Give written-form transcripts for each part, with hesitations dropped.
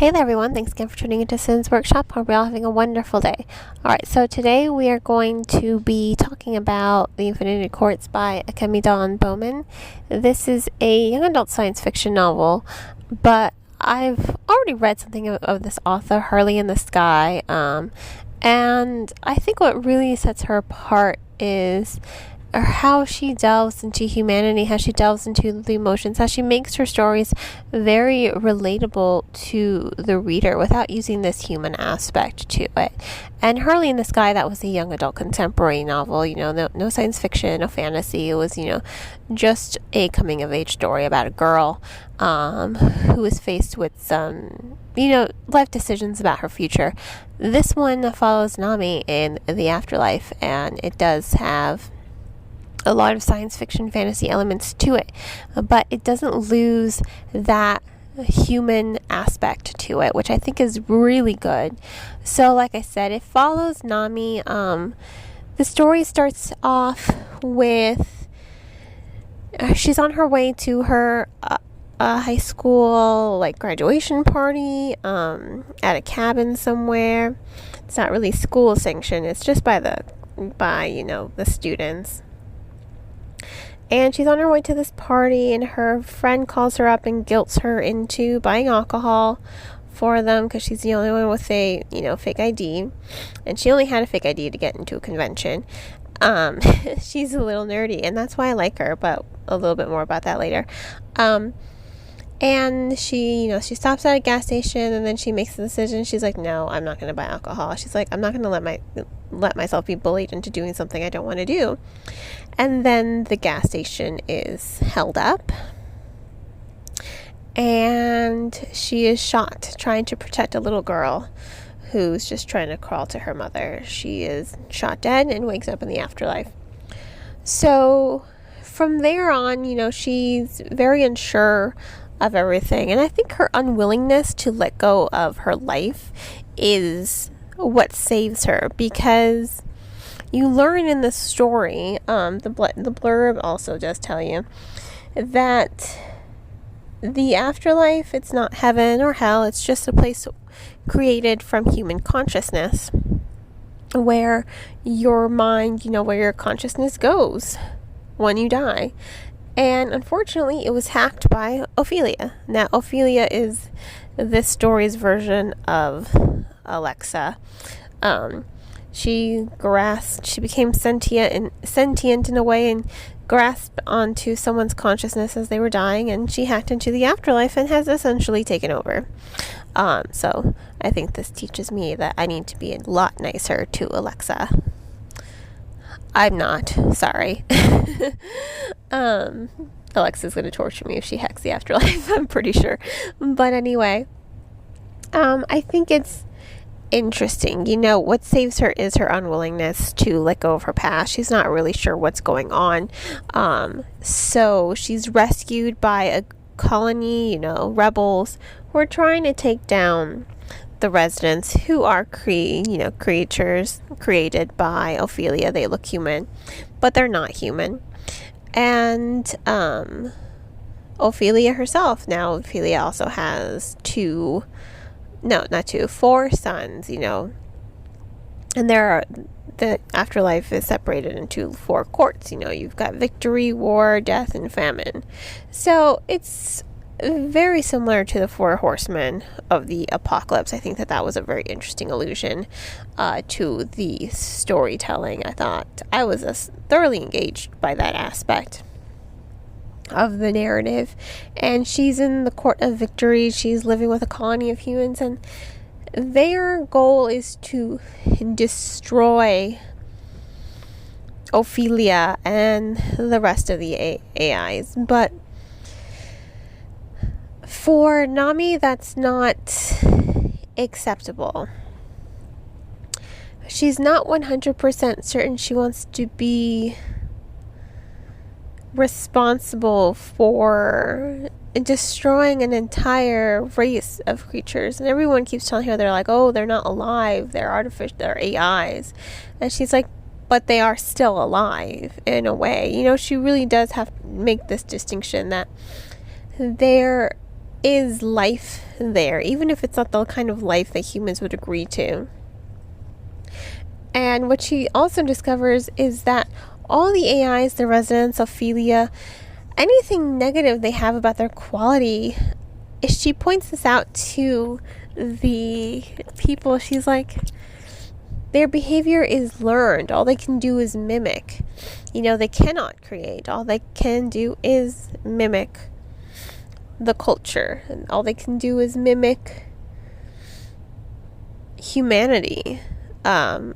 Hey there, everyone. Thanks again for tuning into Sin's Workshop. Hope you're all having a wonderful day. Alright, so today we are going to be talking about The Infinity Courts by Akemi Dawn Bowman. This is a young adult science fiction novel, but I've already read something of this author, Harley in the Sky, and I think what really sets her apart is how she delves into humanity, how she delves into the emotions, how she makes her stories very relatable to the reader without using this human aspect to it. And Harley in the Sky, that was a young adult contemporary novel, no science fiction, no fantasy. It was, just a coming of age story about a girl who is faced with some life decisions about her future. This one follows Nami in the afterlife, and it does have a lot of science fiction fantasy elements to it, but it doesn't lose that human aspect to it, which I think is really good. So like I said, it follows Nami. The story starts off with she's on her way to her high school graduation party at a cabin somewhere. It's not really school sanctioned, it's just by the students. And she's on her way to this party, and her friend calls her up and guilts her into buying alcohol for them because she's the only one with a, fake ID. And she only had a fake ID to get into a convention. She's a little nerdy, and that's why I like her, but a little bit more about that later. And she stops at a gas station, and then she makes the decision. She's like, no, I'm not going to buy alcohol. She's like, I'm not going to let myself be bullied into doing something I don't want to do. And then the gas station is held up, and she is shot trying to protect a little girl who's just trying to crawl to her mother. She is shot dead and wakes up in the afterlife. So from there on, she's very unsure of everything, and I think her unwillingness to let go of her life is what saves her, because you learn in the story, the blurb also does tell you that the afterlife, it's not heaven or hell, it's just a place created from human consciousness where your mind, where your consciousness goes when you die. And unfortunately, it was hacked by Ophelia. Now, Ophelia is this story's version of Alexa. She became sentient in a way and grasped onto someone's consciousness as they were dying, and she hacked into the afterlife and has essentially taken over. So I think this teaches me that I need to be a lot nicer to Alexa. I'm not. Sorry. Alexa's going to torture me if she hacks the afterlife, I'm pretty sure. But anyway, I think it's interesting. What saves her is her unwillingness to let go of her past. She's not really sure what's going on. So she's rescued by a colony, rebels who are trying to take down the residents, who are creatures created by Ophelia. They look human, but they're not human. And Ophelia herself, now Ophelia also has four sons, and the afterlife is separated into four courts. You've got victory, war, death, and famine. So it's very similar to the Four Horsemen of the Apocalypse. I think that was a very interesting allusion to the storytelling. I thought I was thoroughly engaged by that aspect of the narrative. And she's in the Court of Victory. She's living with a colony of humans, and their goal is to destroy Ophelia and the rest of the AIs. But for Nami, that's not acceptable. She's not 100% certain she wants to be responsible for destroying an entire race of creatures. And everyone keeps telling her, they're like, oh, they're not alive, they're artificial, they're AIs. And she's like, but they are still alive in a way. She really does have to make this distinction that they're is life there, even if it's not the kind of life that humans would agree to. And what she also discovers is that all the AIs, the residents, Ophelia, anything negative they have about their quality, she points this out to the people. She's like, their behavior is learned. All they can do is mimic. They cannot create. All they can do is mimic the culture. And all they can do is mimic humanity. And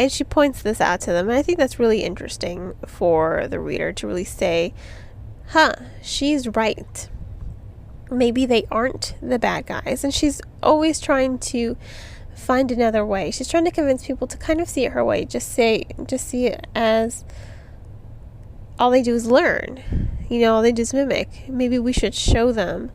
she points this out to them. And I think that's really interesting for the reader to really say, she's right. Maybe they aren't the bad guys. And she's always trying to find another way. She's trying to convince people to kind of see it her way. Just see it as all they do is learn. All they do is mimic. Maybe we should show them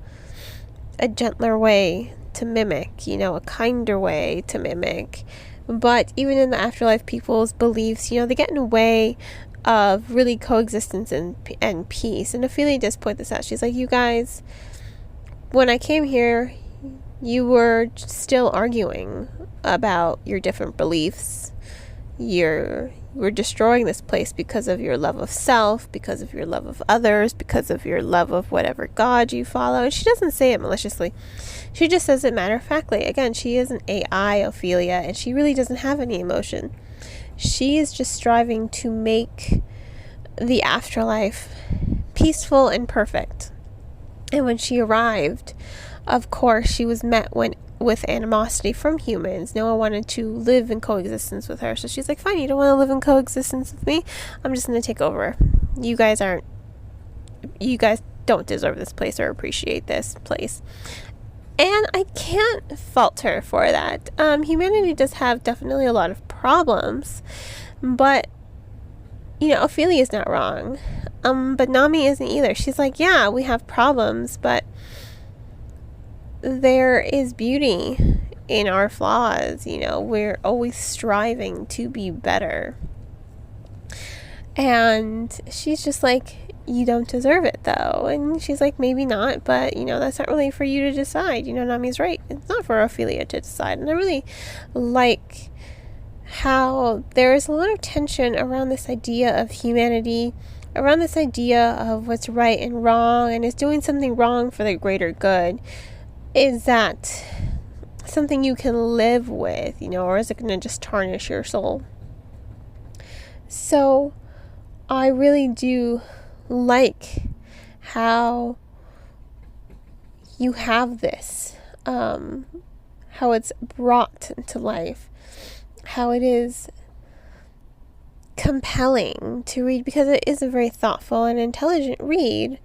a gentler way to mimic, a kinder way to mimic. But even in the afterlife, people's beliefs, they get in the way of really coexistence and peace. And Ophelia does point this out. She's like, you guys, when I came here, you were still arguing about your different beliefs. You're destroying this place because of your love of self, because of your love of others, because of your love of whatever God you follow. And she doesn't say it maliciously. She just says it matter-of-factly. Again, she is an AI, Ophelia, and she really doesn't have any emotion. She is just striving to make the afterlife peaceful and perfect. And when she arrived, of course, she was met with animosity from humans. No one wanted to live in coexistence with her. So she's like, fine, you don't want to live in coexistence with me? I'm just going to take over. You guys don't deserve this place or appreciate this place. And I can't fault her for that. Humanity does have definitely a lot of problems. But, Ophelia is not wrong. But Nami isn't either. She's like, yeah, we have problems, but there is beauty in our flaws. We're always striving to be better. And she's just like, you don't deserve it though. And she's like, maybe not, but that's not really for you to decide. Nami's right. It's not for Ophelia to decide. And I really like how there's a lot of tension around this idea of humanity, around this idea of what's right and wrong, and is doing something wrong for the greater good. Is that something you can live with, or is it going to just tarnish your soul? So I really do like how you have this, how it's brought to life, how it is compelling to read, because it is a very thoughtful and intelligent read.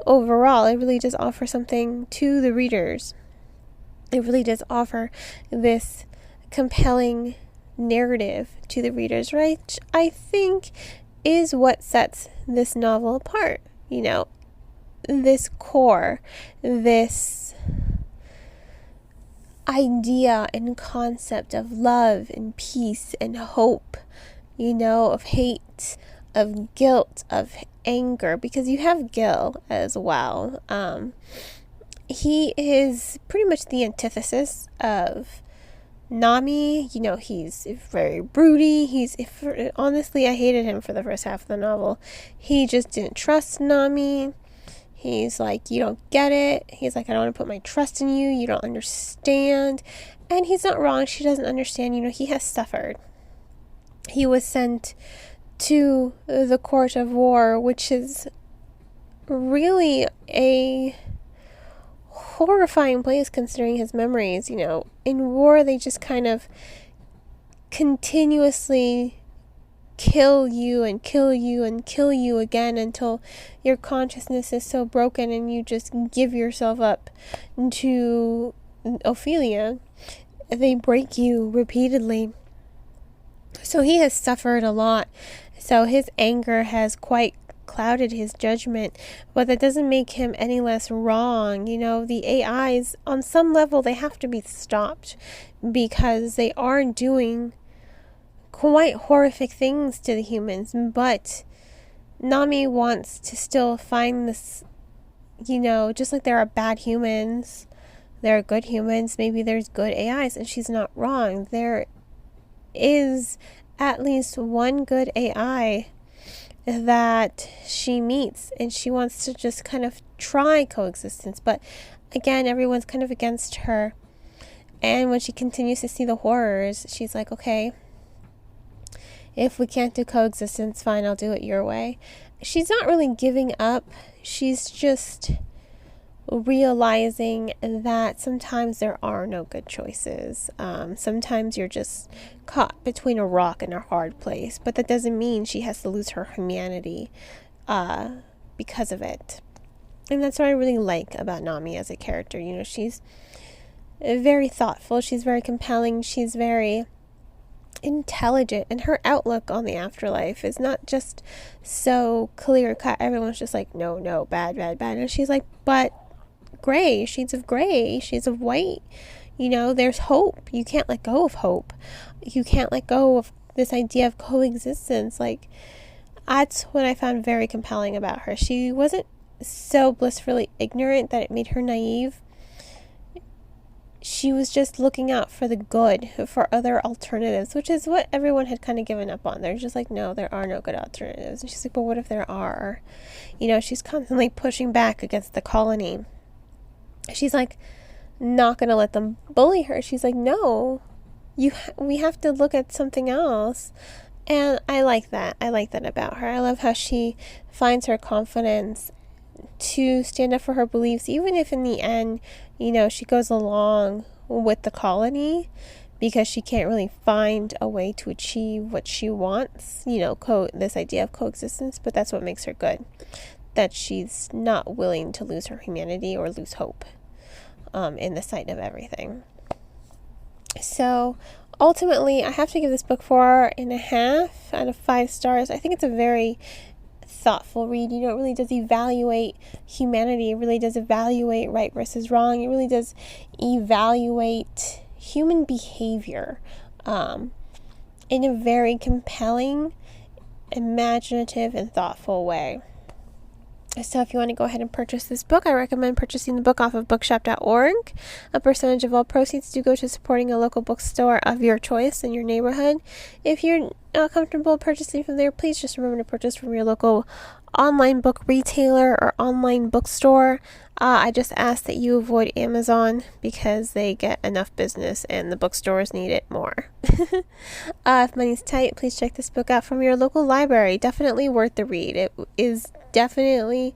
Overall, it really does offer something to the readers. It really does offer this compelling narrative to the readers, which I think is what sets this novel apart. This core, this idea and concept of love and peace and hope, of hate, of guilt, of anger, because you have Gil as well. He is pretty much the antithesis of Nami. He's very broody. Honestly, I hated him for the first half of the novel. He just didn't trust Nami. He's like, you don't get it. He's like, I don't want to put my trust in you. You don't understand. And he's not wrong. She doesn't understand. He has suffered. He was sent to the court of war, which is really a horrifying place considering his memories. In war, they just kind of continuously kill you and kill you and kill you again until your consciousness is so broken and you just give yourself up to Ophelia. They break you repeatedly. So he has suffered a lot. So his anger has quite clouded his judgment, but that doesn't make him any less wrong. The AIs, on some level, they have to be stopped because they are doing quite horrific things to the humans. But Nami wants to still find this just like there are bad humans, there are good humans, maybe there's good AIs, and she's not wrong. There is at least one good AI that she meets, and she wants to just kind of try coexistence. But again, everyone's kind of against her. And when she continues to see the horrors, she's like, okay, if we can't do coexistence, fine, I'll do it your way. She's not really giving up. She's just realizing that sometimes there are no good choices. Sometimes you're just caught between a rock and a hard place, but that doesn't mean she has to lose her humanity because of it. And that's what I really like about Nami as a character. She's very thoughtful, she's very compelling, she's very intelligent, and her outlook on the afterlife is not just so clear cut. Everyone's just like, no, bad, and she's like, but gray, shades of gray, shades of white, there's hope. You can't let go of hope. You can't let go of this idea of coexistence. Like, that's what I found very compelling about her. She wasn't so blissfully ignorant that it made her naive. She was just looking out for the good, for other alternatives, which is what everyone had kind of given up on. They're just like, no, there are no good alternatives. And she's like, but what if there are? She's constantly pushing back against the colony. She's like, not going to let them bully her. She's like, no, we have to look at something else. And I like that. I like that about her. I love how she finds her confidence to stand up for her beliefs, even if in the end, she goes along with the colony because she can't really find a way to achieve what she wants, this idea of coexistence. But that's what makes her good, that she's not willing to lose her humanity or lose hope in the sight of everything. So ultimately, I have to give this book 4.5 out of 5 stars. I think it's a very thoughtful read. It really does evaluate humanity. It really does evaluate right versus wrong. It really does evaluate human behavior in a very compelling, imaginative, and thoughtful way. So if you want to go ahead and purchase this book, I recommend purchasing the book off of bookshop.org. A percentage of all proceeds do go to supporting a local bookstore of your choice in your neighborhood. If you're not comfortable purchasing from there, please just remember to purchase from your local online book retailer or online bookstore. I just ask that you avoid Amazon because they get enough business and the bookstores need it more. If money's tight, please check this book out from your local library. Definitely worth the read. It is definitely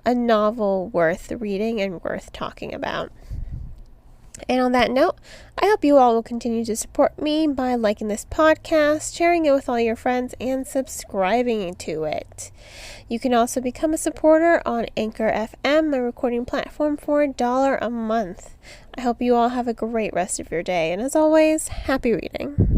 a novel worth reading and worth talking about. And on that note, I hope you all will continue to support me by liking this podcast, sharing it with all your friends, and subscribing to it. You can also become a supporter on Anchor FM, my recording platform, for $1 a month. I hope you all have a great rest of your day, and as always, happy reading.